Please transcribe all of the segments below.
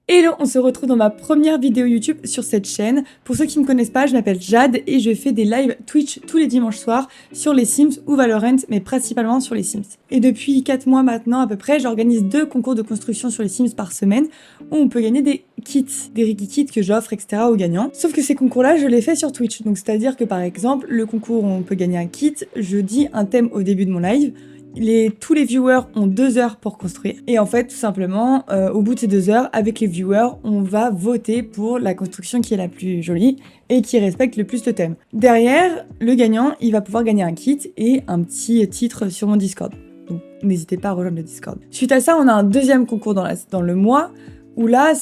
Hello, on se retrouve dans ma première vidéo YouTube sur cette chaîne. Pour ceux qui ne me connaissent pas, je m'appelle Jade et je fais des lives Twitch tous les dimanches soirs sur les Sims ou Valorant, mais principalement sur les Sims. Et depuis 4 mois maintenant à peu près, j'organise 2 concours de construction sur les Sims par semaine où on peut gagner des kits, des Ricky Kits que j'offre, etc. aux gagnants. Sauf que ces concours-là, je les fais sur Twitch. Donc c'est-à-dire que par exemple, le concours où on peut gagner un kit, je dis un thème au début de mon live. Tous les viewers ont 2 heures pour construire. Et en fait, tout simplement, au bout de ces 2 heures, avec les viewers, on va voter pour la construction qui est la plus jolie et qui respecte le plus le thème. Derrière, le gagnant, il va pouvoir gagner un kit et un petit titre sur mon Discord. Donc n'hésitez pas à rejoindre le Discord. Suite à ça, on a un deuxième concours dans le mois, où là,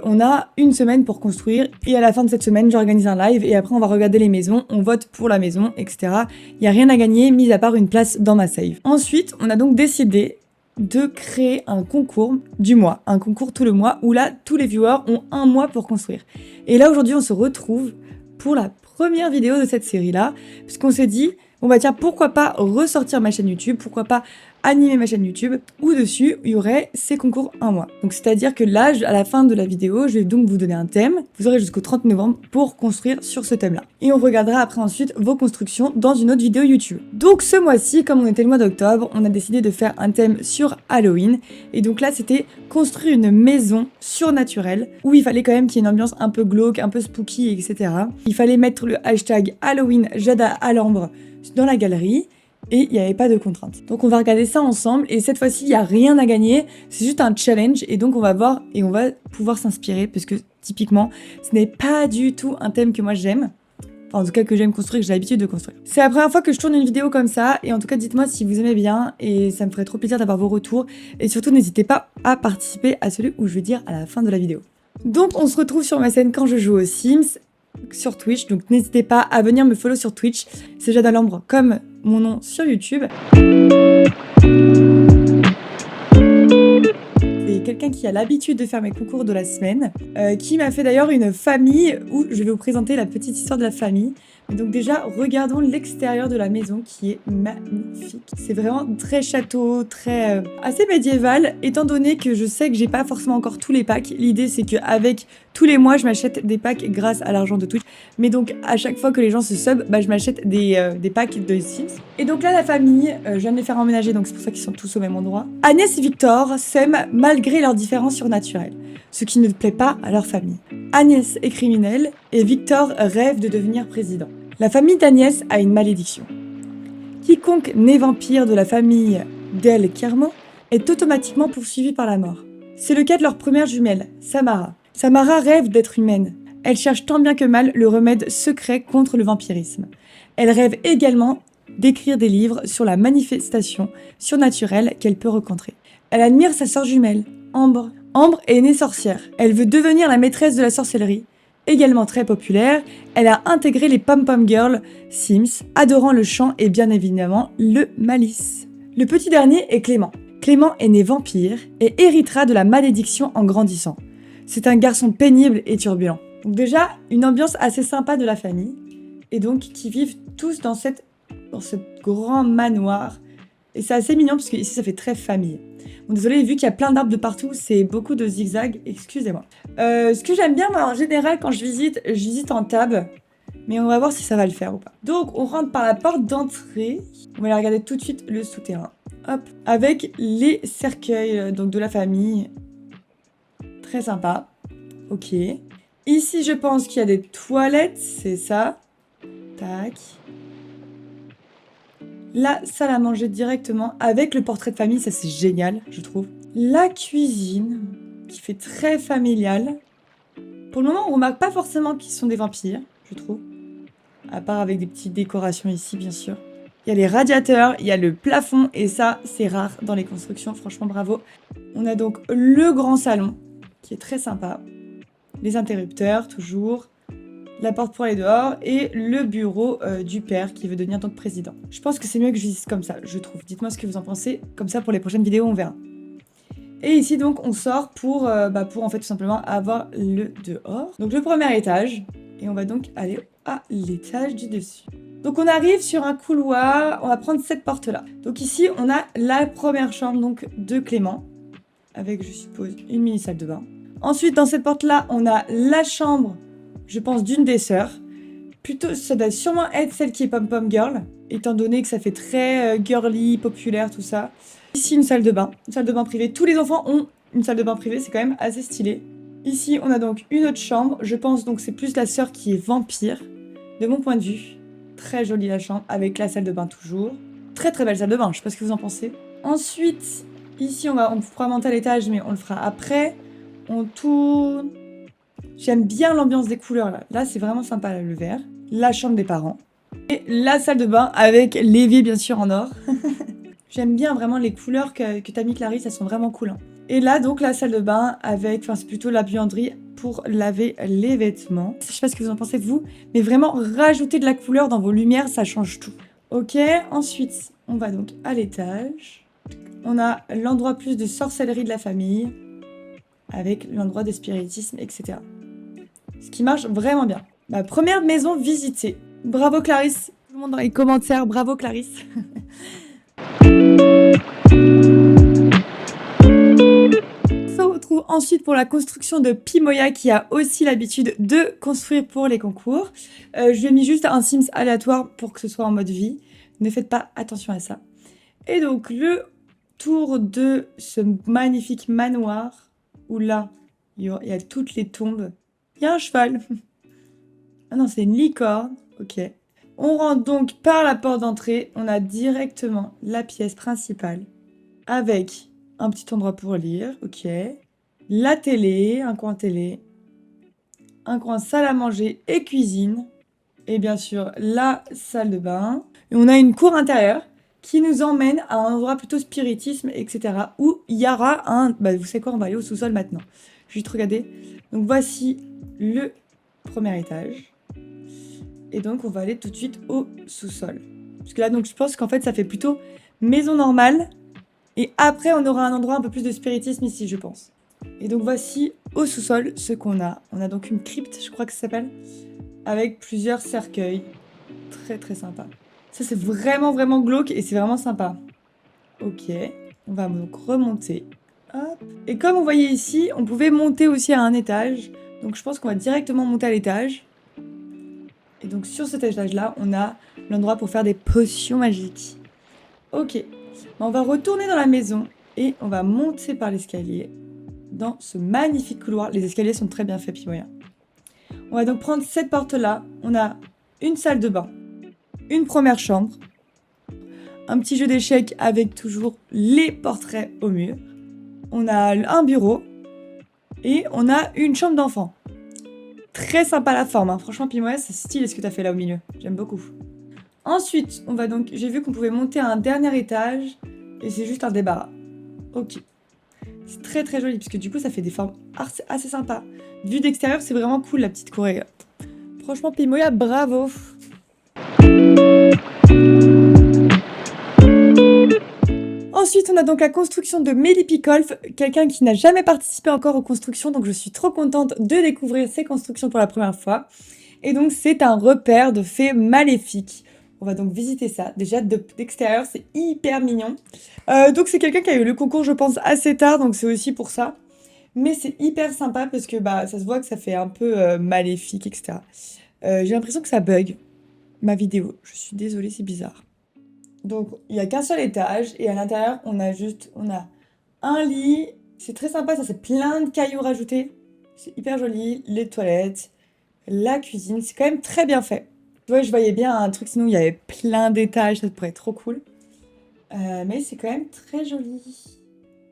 on a une semaine pour construire, et à la fin de cette semaine, j'organise un live, et après on va regarder les maisons, on vote pour la maison, etc. Il n'y a rien à gagner, mis à part une place dans ma save. Ensuite, on a donc décidé de créer un concours du mois, un concours tout le mois, où là, tous les viewers ont un mois pour construire. Et là, aujourd'hui, on se retrouve pour la première vidéo de cette série-là, puisqu'on s'est dit, bon bah tiens, pourquoi pas ressortir ma chaîne YouTube, pourquoi pas animer ma chaîne YouTube, où dessus, il y aurait ces concours un mois. Donc c'est-à-dire que là, à la fin de la vidéo, je vais donc vous donner un thème, vous aurez jusqu'au 30 novembre pour construire sur ce thème-là. Et on regardera après ensuite vos constructions dans une autre vidéo YouTube. Donc ce mois-ci, comme on était le mois d'octobre, on a décidé de faire un thème sur Halloween, et donc là, c'était construire une maison surnaturelle, où il fallait quand même qu'il y ait une ambiance un peu glauque, un peu spooky, etc. Il fallait mettre le hashtag Halloween Jada à l'ambre dans la galerie, et il n'y avait pas de contraintes. Donc on va regarder ça ensemble, et cette fois-ci, il n'y a rien à gagner, c'est juste un challenge, et donc on va voir, et on va pouvoir s'inspirer, parce que typiquement, ce n'est pas du tout un thème que moi j'aime, enfin en tout cas que j'aime construire, que j'ai l'habitude de construire. C'est la première fois que je tourne une vidéo comme ça, et en tout cas dites-moi si vous aimez bien, et ça me ferait trop plaisir d'avoir vos retours, et surtout n'hésitez pas à participer à celui où je vais dire à la fin de la vidéo. Donc on se retrouve sur ma scène quand je joue aux Sims, sur Twitch, donc n'hésitez pas à venir me follow sur Twitch, c'est Jade à l'ambre comme mon nom sur YouTube. C'est quelqu'un qui a l'habitude de faire mes concours de la semaine, qui m'a fait d'ailleurs une famille où je vais vous présenter la petite histoire de la famille. Mais donc déjà, regardons l'extérieur de la maison qui est magnifique. C'est vraiment très château, très assez médiéval, étant donné que je sais que j'ai pas forcément encore tous les packs. L'idée c'est qu'avec tous les mois, je m'achète des packs grâce à l'argent de Twitch. Mais donc à chaque fois que les gens se sub, bah, je m'achète des packs de Sims. Et donc là, la famille, je viens de les faire emménager, donc c'est pour ça qu'ils sont tous au même endroit. Agnès et Victor s'aiment malgré leurs différences surnaturelles, ce qui ne plaît pas à leur famille. Agnès est criminelle et Victor rêve de devenir président. La famille d'Agnès a une malédiction. Quiconque naît vampire de la famille Del Kermo est automatiquement poursuivi par la mort. C'est le cas de leur première jumelle, Samara. Samara rêve d'être humaine. Elle cherche tant bien que mal le remède secret contre le vampirisme. Elle rêve également d'écrire des livres sur la manifestation surnaturelle qu'elle peut rencontrer. Elle admire sa sœur jumelle, Ambre. Ambre est née sorcière. Elle veut devenir la maîtresse de la sorcellerie. Également très populaire, elle a intégré les Pom-Pom Girls Sims, adorant le chant et bien évidemment le malice. Le petit dernier est Clément. Clément est né vampire et héritera de la malédiction en grandissant. C'est un garçon pénible et turbulent. Donc déjà, une ambiance assez sympa de la famille, et donc qui vivent tous dans ce grand manoir. Et c'est assez mignon parce que ici ça fait très famille. Bon, désolé, vu qu'il y a plein d'arbres de partout, c'est beaucoup de zigzags, excusez-moi. Ce que j'aime bien, moi, en général, quand je visite en tab, mais on va voir si ça va le faire ou pas. Donc, on rentre par la porte d'entrée. On va aller regarder tout de suite le souterrain. Hop, avec les cercueils donc de la famille. Très sympa. Ok. Ici, je pense qu'il y a des toilettes, c'est ça. Tac. La salle à manger directement avec le portrait de famille, ça c'est génial, je trouve. La cuisine, qui fait très familiale. Pour le moment, on remarque pas forcément qu'ils sont des vampires, je trouve. À part avec des petites décorations ici, bien sûr. Il y a les radiateurs, il y a le plafond, et ça, c'est rare dans les constructions, franchement, bravo. On a donc le grand salon, qui est très sympa. Les interrupteurs, toujours. La porte pour aller dehors, et le bureau du père qui veut devenir donc président. Je pense que c'est mieux que je visite comme ça, je trouve. Dites-moi ce que vous en pensez, comme ça pour les prochaines vidéos on verra. Et ici donc on sort pour en fait tout simplement avoir le dehors. Donc le premier étage, et on va donc aller à l'étage du dessus. Donc on arrive sur un couloir, on va prendre cette porte là. Donc ici on a la première chambre donc de Clément, avec je suppose une mini salle de bain. Ensuite, dans cette porte-là, on a la chambre, je pense, d'une des sœurs. Plutôt, ça doit sûrement être celle qui est pom-pom girl, étant donné que ça fait très girly, populaire, tout ça. Ici, une salle de bain privée. Tous les enfants ont une salle de bain privée, c'est quand même assez stylé. Ici, on a donc une autre chambre. Je pense donc c'est plus la sœur qui est vampire, de mon point de vue. Très jolie la chambre, avec la salle de bain toujours. Très très belle salle de bain, je sais pas ce que vous en pensez. Ensuite, ici, on pourra monter à l'étage, mais on le fera après. On tourne. J'aime bien l'ambiance des couleurs là. Là, c'est vraiment sympa là, le vert. La chambre des parents. Et la salle de bain avec l'évier bien sûr en or. J'aime bien vraiment les couleurs que t'as mis Clarisse, elles sont vraiment cool. Hein. Et là donc la salle de bain avec, enfin c'est plutôt la buanderie pour laver les vêtements. Je sais pas ce que vous en pensez vous, mais vraiment rajouter de la couleur dans vos lumières, ça change tout. Ok, ensuite on va donc à l'étage. On a l'endroit plus de sorcellerie de la famille, avec l'endroit de spiritisme, etc. Ce qui marche vraiment bien. Ma première maison visitée. Bravo Clarisse. Tout le monde dans les commentaires, bravo Clarisse. On se retrouve ensuite pour la construction de Pimoya qui a aussi l'habitude de construire pour les concours. Je lui ai mis juste un Sims aléatoire pour que ce soit en mode vie. Ne faites pas attention à ça. Et donc le tour de ce magnifique manoir où là, il y a toutes les tombes. Il y a un cheval. Ah non, c'est une licorne. Ok. On rentre donc par la porte d'entrée. On a directement la pièce principale avec un petit endroit pour lire. Ok. La télé, un coin télé. Un coin salle à manger et cuisine. Et bien sûr, la salle de bain. Et on a une cour intérieure qui nous emmène à un endroit plutôt spiritisme, etc. Où il y aura un... Bah, vous savez quoi, on va aller au sous-sol maintenant. Juste regarder. Donc voici le premier étage. Et donc, on va aller tout de suite au sous-sol. Parce que là, donc, je pense qu'en fait, ça fait plutôt maison normale. Et après, on aura un endroit un peu plus de spiritisme ici, je pense. Et donc, voici au sous-sol ce qu'on a. On a donc une crypte, je crois que ça s'appelle, avec plusieurs cercueils. Très, très sympa. Ça, c'est vraiment, vraiment glauque et c'est vraiment sympa. Ok. On va donc remonter. Hop. Et comme vous voyez ici, on pouvait monter aussi à un étage. Donc, je pense qu'on va directement monter à l'étage. Et donc sur cet étage-là, on a l'endroit pour faire des potions magiques. Ok, on va retourner dans la maison et on va monter par l'escalier dans ce magnifique couloir. Les escaliers sont très bien faits, puis moyen. On va donc prendre cette porte-là. On a une salle de bain, une première chambre, un petit jeu d'échecs avec toujours les portraits au mur. On a un bureau et on a une chambre d'enfant. Très sympa la forme, hein. Franchement, Pimoya, c'est stylé ce que tu as fait là au milieu. J'aime beaucoup. Ensuite, on va donc... J'ai vu qu'on pouvait monter à un dernier étage et c'est juste un débarras. Ok. C'est très très joli parce que du coup, ça fait des formes assez sympas. Vue d'extérieur, c'est vraiment cool la petite cour. Franchement, Pimoya, bravo. Ensuite, on a donc la construction de Melipicolf, quelqu'un qui n'a jamais participé encore aux constructions, donc je suis trop contente de découvrir ces constructions pour la première fois. Et donc, c'est un repère de fées maléfiques. On va donc visiter ça. Déjà, d'extérieur, c'est hyper mignon. Donc, c'est quelqu'un qui a eu le concours, je pense, assez tard, donc c'est aussi pour ça. Mais c'est hyper sympa parce que bah, ça se voit que ça fait un peu maléfique, etc. J'ai l'impression que ça bug, ma vidéo. Je suis désolée, c'est bizarre. Donc, il n'y a qu'un seul étage et à l'intérieur, on a un lit. C'est très sympa, ça c'est plein de cailloux rajoutés. C'est hyper joli. Les toilettes, la cuisine, c'est quand même très bien fait. Tu vois, je voyais bien un truc, sinon il y avait plein d'étages, ça pourrait être trop cool. Mais c'est quand même très joli.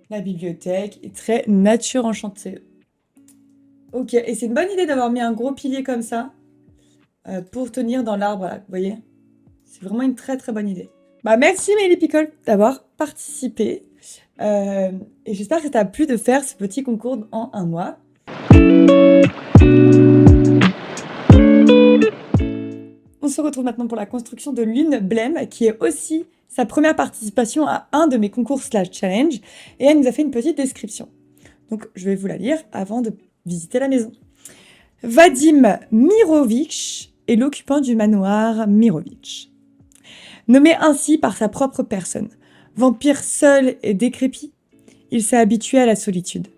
La bibliothèque est très nature enchantée. Ok, et c'est une bonne idée d'avoir mis un gros pilier comme ça pour tenir dans l'arbre, là, vous voyez? C'est vraiment une très très bonne idée. Bah merci Mélie Picole d'avoir participé. Et j'espère que ça t'a plu de faire ce petit concours en un mois. On se retrouve maintenant pour la construction de Lune Blême, qui est aussi sa première participation à un de mes concours / challenge. Et elle nous a fait une petite description. Donc je vais vous la lire avant de visiter la maison. Vadim Mirovic est l'occupant du manoir Mirovic. Nommé ainsi par sa propre personne, vampire seul et décrépit, il s'est habitué à la solitude.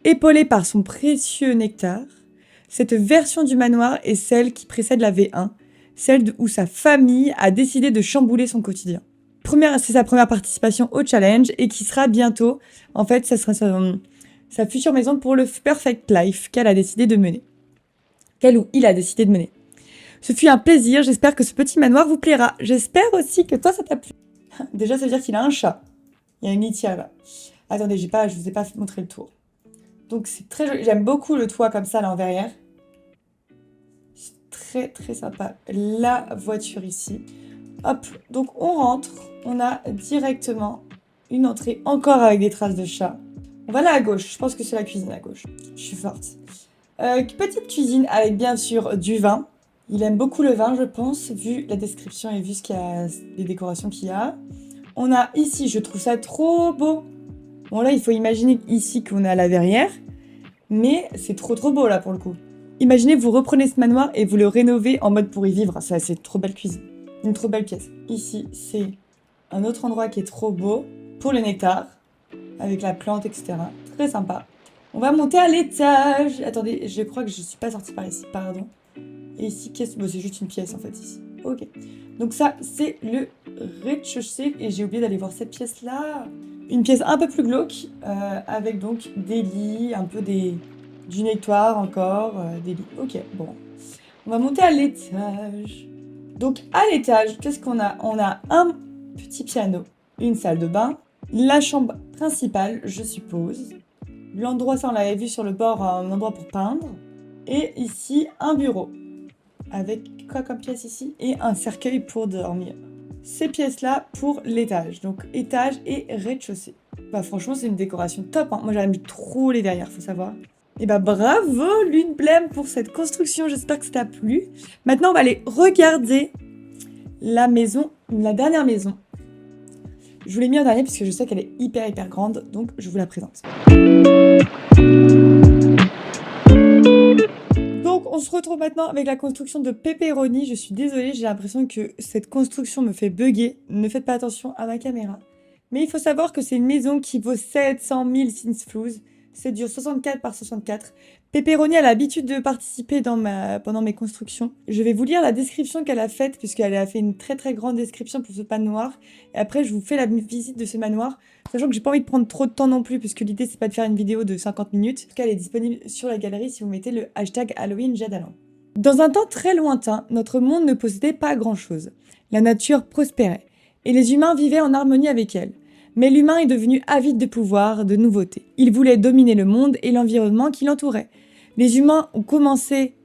Épaulée par son précieux nectar, cette version du manoir est celle qui précède la V1, celle où sa famille a décidé de chambouler son quotidien. C'est sa première participation au challenge et qui sera bientôt, en fait, ça sera sa future maison pour le Perfect Life qu'elle a décidé de mener. Qu'elle ou il a décidé de mener. Ce fut un plaisir, j'espère que ce petit manoir vous plaira. J'espère aussi que toi ça t'a plu. Déjà, ça veut dire qu'il a un chat. Il y a une litière là. Attendez, je vous ai pas montré le tour. Donc c'est très joli. J'aime beaucoup le toit comme ça là en verrière. C'est très très sympa. La voiture ici. Hop, donc on rentre. On a directement une entrée encore avec des traces de chat. On va là à gauche. Je pense que c'est la cuisine à gauche. Je suis forte. Petite cuisine avec bien sûr du vin. Il aime beaucoup le vin, je pense, vu la description et vu les décorations qu'il y a. On a ici, je trouve ça trop beau. Bon là, il faut imaginer ici qu'on est à la verrière, mais c'est trop beau là pour le coup. Imaginez, vous reprenez ce manoir et vous le rénovez en mode pour y vivre. Ça, c'est trop belle cuisine. Une trop belle pièce. Ici, c'est un autre endroit qui est trop beau pour le nectar, avec la plante, etc. Très sympa. On va monter à l'étage. Attendez, je crois que je suis pas sortie par ici, pardon. Et ici, bon, c'est juste une pièce en fait ici. Ok. Donc ça, c'est le rez-de-chaussée. Et j'ai oublié d'aller voir cette pièce-là. Une pièce un peu plus glauque, avec donc des lits, un peu du nectar encore, des lits. Ok, bon. On va monter à l'étage. Donc à l'étage, qu'est-ce qu'on a? On a un petit piano, une salle de bain, la chambre principale, je suppose. L'endroit, ça on l'avait vu sur le bord, un endroit pour peindre. Et ici, un bureau. Avec quoi comme pièce ici? Et un cercueil pour dormir. Ces pièces-là pour l'étage. Donc étage et rez-de-chaussée. Bah franchement, c'est une décoration top. Hein. Moi, j'aime trop les verrières, faut savoir. Et bah bravo Lune Blême pour cette construction. J'espère que ça t'a plu. Maintenant, on va aller regarder la maison, la dernière maison. Je vous l'ai mis en dernier parce que je sais qu'elle est hyper grande. Donc, je vous la présente. Donc, on se retrouve maintenant avec la construction de Pepperoni. Je suis désolée, j'ai l'impression que cette construction me fait bugger. Ne faites pas attention à ma caméra. Mais il faut savoir que c'est une maison qui vaut 700 000 Sinsflouz. C'est du 64 par 64. Pepperoni a l'habitude de participer pendant mes constructions. Je vais vous lire la description qu'elle a faite, puisqu'elle a fait une très grande description pour ce manoir. Et après, je vous fais la visite de ce manoir, sachant que j'ai pas envie de prendre trop de temps non plus, puisque l'idée, c'est pas de faire une vidéo de 50 minutes. En tout cas, elle est disponible sur la galerie si vous mettez le hashtag Halloween Jadaland. Dans un temps très lointain, notre monde ne possédait pas grand-chose. La nature prospérait, et les humains vivaient en harmonie avec elle. Mais l'humain est devenu avide de pouvoir, de nouveautés. Il voulait dominer le monde et l'environnement qui l'entourait. Les humains ont commencé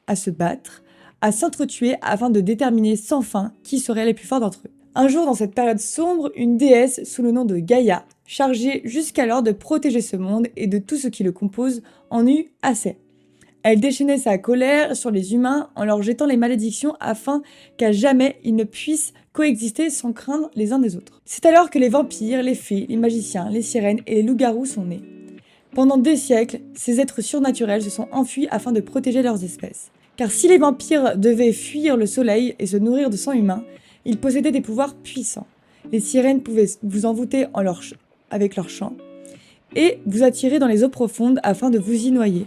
à se battre, à s'entretuer afin de déterminer sans fin qui seraient les plus forts d'entre eux. Un jour, dans cette période sombre, une déesse sous le nom de Gaïa, chargée jusqu'alors de protéger ce monde et de tout ce qui le compose, en eut assez. Elle déchaînait sa colère sur les humains en leur jetant les malédictions afin qu'à jamais ils ne puissent coexister sans craindre les uns des autres. C'est alors que les vampires, les fées, les magiciens, les sirènes et les loups-garous sont nés. Pendant des siècles, ces êtres surnaturels se sont enfuis afin de protéger leurs espèces. Car si les vampires devaient fuir le soleil et se nourrir de sang humain, ils possédaient des pouvoirs puissants. Les sirènes pouvaient vous envoûter avec leurs chants et vous attirer dans les eaux profondes afin de vous y noyer,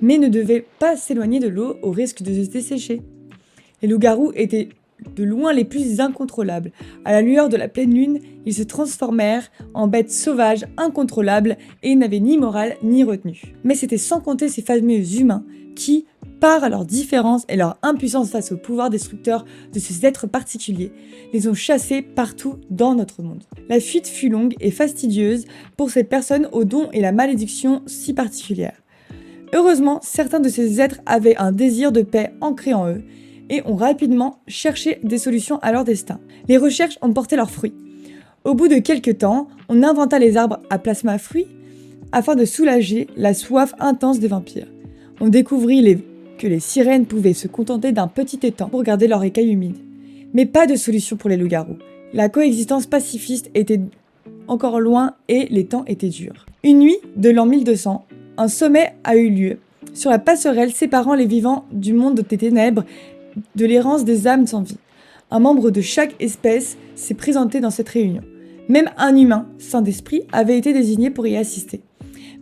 mais ne devaient pas s'éloigner de l'eau au risque de se dessécher. Les loups-garous étaient de loin les plus incontrôlables. À la lueur de la pleine lune, ils se transformèrent en bêtes sauvages, incontrôlables, et n'avaient ni morale ni retenue. Mais c'était sans compter ces fameux humains qui, par leur différence et leur impuissance face au pouvoir destructeur de ces êtres particuliers, les ont chassés partout dans notre monde. La fuite fut longue et fastidieuse pour ces personnes aux dons et la malédiction si particulières. Heureusement, certains de ces êtres avaient un désir de paix ancré en eux et ont rapidement cherché des solutions à leur destin. Les recherches ont porté leurs fruits. Au bout de quelques temps, on inventa les arbres à plasma fruits afin de soulager la soif intense des vampires. On découvrit que les sirènes pouvaient se contenter d'un petit étang pour garder leurs écailles humides. Mais pas de solution pour les loups-garous. La coexistence pacifiste était encore loin et les temps étaient durs. Une nuit de l'an 1200, un sommet a eu lieu, sur la passerelle séparant les vivants du monde des ténèbres, de l'errance des âmes sans vie. Un membre de chaque espèce s'est présenté dans cette réunion. Même un humain, saint d'esprit, avait été désigné pour y assister.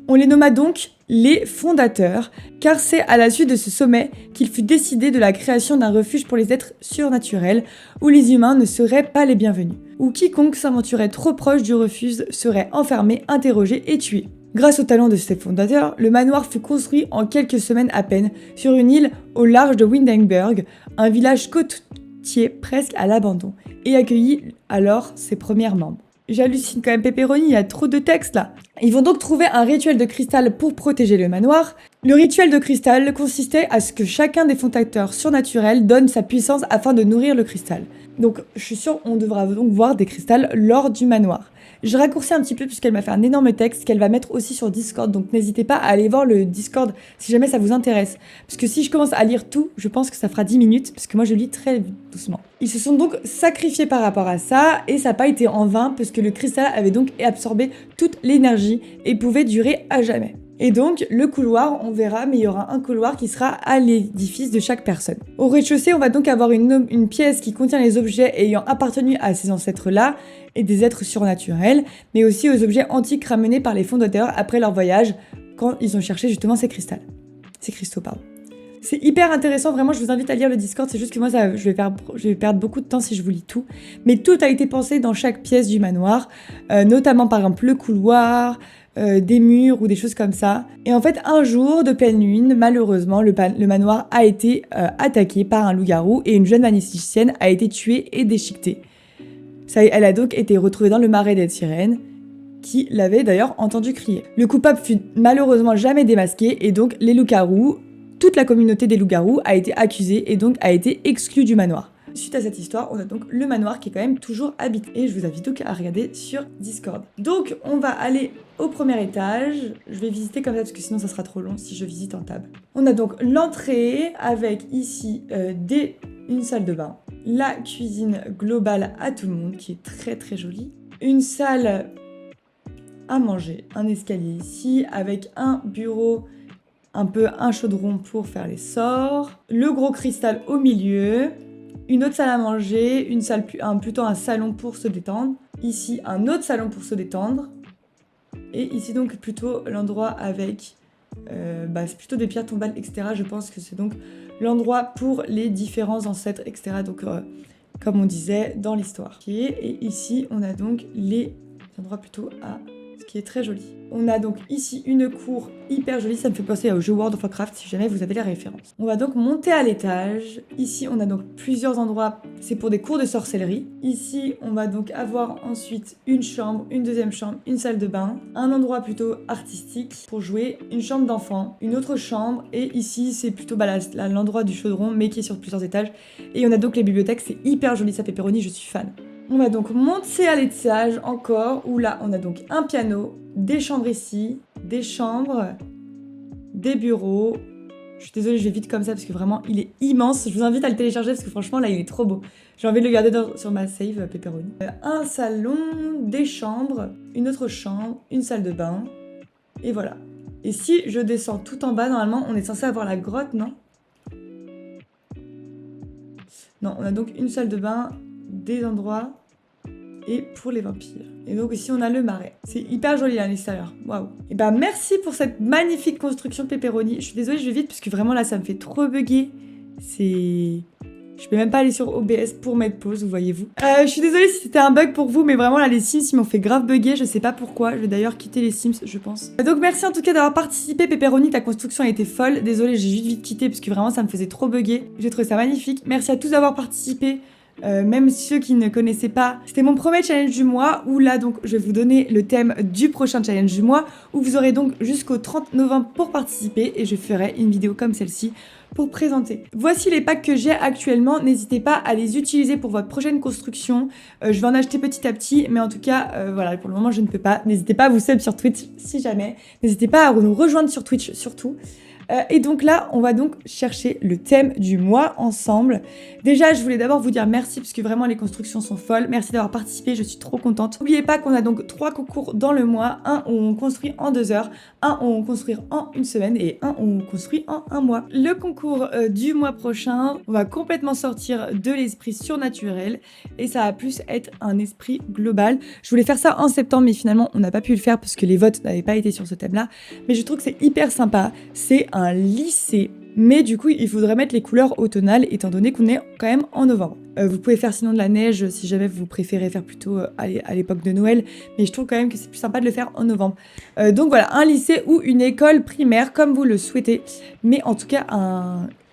On les nomma donc les fondateurs, car c'est à la suite de ce sommet qu'il fut décidé de la création d'un refuge pour les êtres surnaturels, où les humains ne seraient pas les bienvenus, où quiconque s'aventurait trop proche du refuge serait enfermé, interrogé et tué. Grâce au talent de ses fondateurs, le manoir fut construit en quelques semaines à peine sur une île au large de Windenburg, un village côtier presque à l'abandon, et accueillit alors ses premiers membres. J'hallucine quand même, Pepperoni, il y a trop de textes là. Ils vont donc trouver un rituel de cristal pour protéger le manoir. Le rituel de cristal consistait à ce que chacun des fondateurs surnaturels donne sa puissance afin de nourrir le cristal. Donc je suis sûre on devra donc voir des cristals lors du manoir. Je raccourcis un petit peu puisqu'elle m'a fait un énorme texte qu'elle va mettre aussi sur Discord, donc n'hésitez pas à aller voir le Discord si jamais ça vous intéresse. Parce que si je commence à lire tout, je pense que ça fera 10 minutes, parce que moi je lis très doucement. Ils se sont donc sacrifiés par rapport à ça, et ça n'a pas été en vain, parce que le cristal avait donc absorbé toute l'énergie et pouvait durer à jamais. Et donc, le couloir, on verra, mais il y aura un couloir qui sera à l'édifice de chaque personne. Au rez-de-chaussée, on va donc avoir une pièce qui contient les objets ayant appartenu à ces ancêtres-là, et des êtres surnaturels, mais aussi aux objets antiques ramenés par les fondateurs après leur voyage, quand ils ont cherché justement ces cristaux. C'est hyper intéressant, vraiment, je vous invite à lire le Discord, c'est juste que moi, je vais perdre beaucoup de temps si je vous lis tout. Mais tout a été pensé dans chaque pièce du manoir, notamment par exemple le couloir, des murs ou des choses comme ça. Et en fait, un jour de pleine lune, malheureusement, le manoir a été attaqué par un loup-garou et une jeune magicienne a été tuée et déchiquetée. Elle a donc été retrouvée dans le marais des sirènes, qui l'avait d'ailleurs entendu crier. Le coupable fut malheureusement jamais démasqué et donc les loups-garous, toute la communauté des loups-garous a été accusée et donc a été exclue du manoir. Suite à cette histoire, on a donc le manoir qui est quand même toujours habité. Et je vous invite donc à regarder sur Discord. Donc on va aller au premier étage. Je vais visiter comme ça parce que sinon ça sera trop long si je visite en table. On a donc l'entrée avec ici une salle de bain. La cuisine globale à tout le monde qui est très très jolie. Une salle à manger, un escalier ici avec un bureau, un chaudron pour faire les sorts, le gros cristal au milieu, une autre salle à manger, plutôt un salon pour se détendre, ici un autre salon pour se détendre, et ici donc plutôt l'endroit avec, c'est plutôt des pierres tombales, etc. Je pense que c'est donc l'endroit pour les différents ancêtres, etc. Donc comme on disait dans l'histoire. Et ici on a donc les endroits plutôt à... qui est très joli. On a donc ici une cour hyper jolie, ça me fait penser au jeu World of Warcraft si jamais vous avez la référence. On va donc monter à l'étage. Ici on a donc plusieurs endroits, c'est pour des cours de sorcellerie. Ici on va donc avoir ensuite une chambre, une deuxième chambre, une salle de bain, un endroit plutôt artistique pour jouer, une chambre d'enfant, une autre chambre, et ici c'est plutôt l'endroit du chaudron mais qui est sur plusieurs étages. Et on a donc les bibliothèques, c'est hyper joli ça, Pepperoni, je suis fan. On va donc monter à l'étage encore, où là on a donc un piano, des chambres ici, des chambres, des bureaux. Je suis désolée, je vais vite comme ça parce que vraiment il est immense. Je vous invite à le télécharger parce que franchement là il est trop beau. J'ai envie de le garder sur ma save Pepperoni. Un salon, des chambres, une autre chambre, une salle de bain, et voilà. Et si je descends tout en bas, normalement on est censé avoir la grotte, non? Non, on a donc une salle de bain, des endroits... et pour les vampires. Et donc ici on a le marais. C'est hyper joli à l'extérieur. Waouh. Et bah merci pour cette magnifique construction Pepperoni. Je suis désolée, je vais vite parce que vraiment là ça me fait trop bugger. Je peux même pas aller sur OBS pour mettre pause, voyez-vous. Je suis désolée si c'était un bug pour vous, mais vraiment là les Sims ils m'ont fait grave bugger, je sais pas pourquoi. Je vais d'ailleurs quitter les Sims, je pense. Donc merci en tout cas d'avoir participé Pepperoni, ta construction a été folle. Désolée, j'ai juste vite quitté parce que vraiment ça me faisait trop bugger. J'ai trouvé ça magnifique. Merci à tous d'avoir participé. Même ceux qui ne connaissaient pas, c'était mon premier challenge du mois où là donc je vais vous donner le thème du prochain challenge du mois où vous aurez donc jusqu'au 30 novembre pour participer et je ferai une vidéo comme celle-ci pour présenter. Voici les packs que j'ai actuellement, n'hésitez pas à les utiliser pour votre prochaine construction. Je vais en acheter petit à petit, mais en tout cas voilà, pour le moment je ne peux pas. N'hésitez pas à vous sub sur Twitch si jamais, n'hésitez pas à nous rejoindre sur Twitch surtout. Et donc là, on va donc chercher le thème du mois ensemble. Déjà, je voulais d'abord vous dire merci parce que vraiment les constructions sont folles. Merci d'avoir participé, je suis trop contente. N'oubliez pas qu'on a donc 3 concours dans le mois. Un où on construit en 2 heures, un où on construit en une semaine et un où on construit en un mois. Le concours du mois prochain, on va complètement sortir de l'esprit surnaturel et ça va plus être un esprit global. Je voulais faire ça en septembre, mais finalement, on n'a pas pu le faire parce que les votes n'avaient pas été sur ce thème-là. Mais je trouve que c'est hyper sympa. C'est un lycée. Mais du coup, il faudrait mettre les couleurs automnales étant donné qu'on est quand même en novembre. Vous pouvez faire sinon de la neige si jamais vous préférez faire plutôt à l'époque de Noël. Mais je trouve quand même que c'est plus sympa de le faire en novembre. Donc voilà, un lycée ou une école primaire comme vous le souhaitez. Mais en tout cas,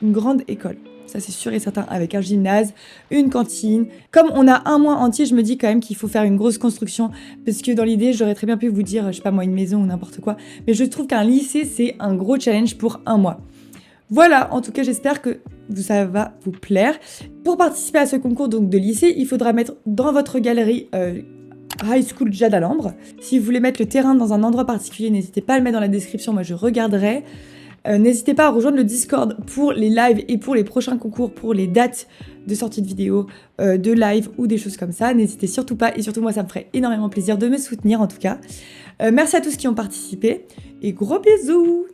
une grande école. Ça c'est sûr et certain, avec un gymnase, une cantine. Comme on a un mois entier, je me dis quand même qu'il faut faire une grosse construction, parce que dans l'idée, j'aurais très bien pu vous dire, je sais pas moi, une maison ou n'importe quoi, mais je trouve qu'un lycée, c'est un gros challenge pour un mois. Voilà, en tout cas, j'espère que ça va vous plaire. Pour participer à ce concours donc de lycée, il faudra mettre dans votre galerie High School Jade à l'Ambre. Si vous voulez mettre le terrain dans un endroit particulier, n'hésitez pas à le mettre dans la description, moi je regarderai. N'hésitez pas à rejoindre le Discord pour les lives et pour les prochains concours, pour les dates de sortie de vidéos, de live ou des choses comme ça. N'hésitez surtout pas et surtout moi ça me ferait énormément plaisir de me soutenir en tout cas. Merci à tous qui ont participé et gros bisous!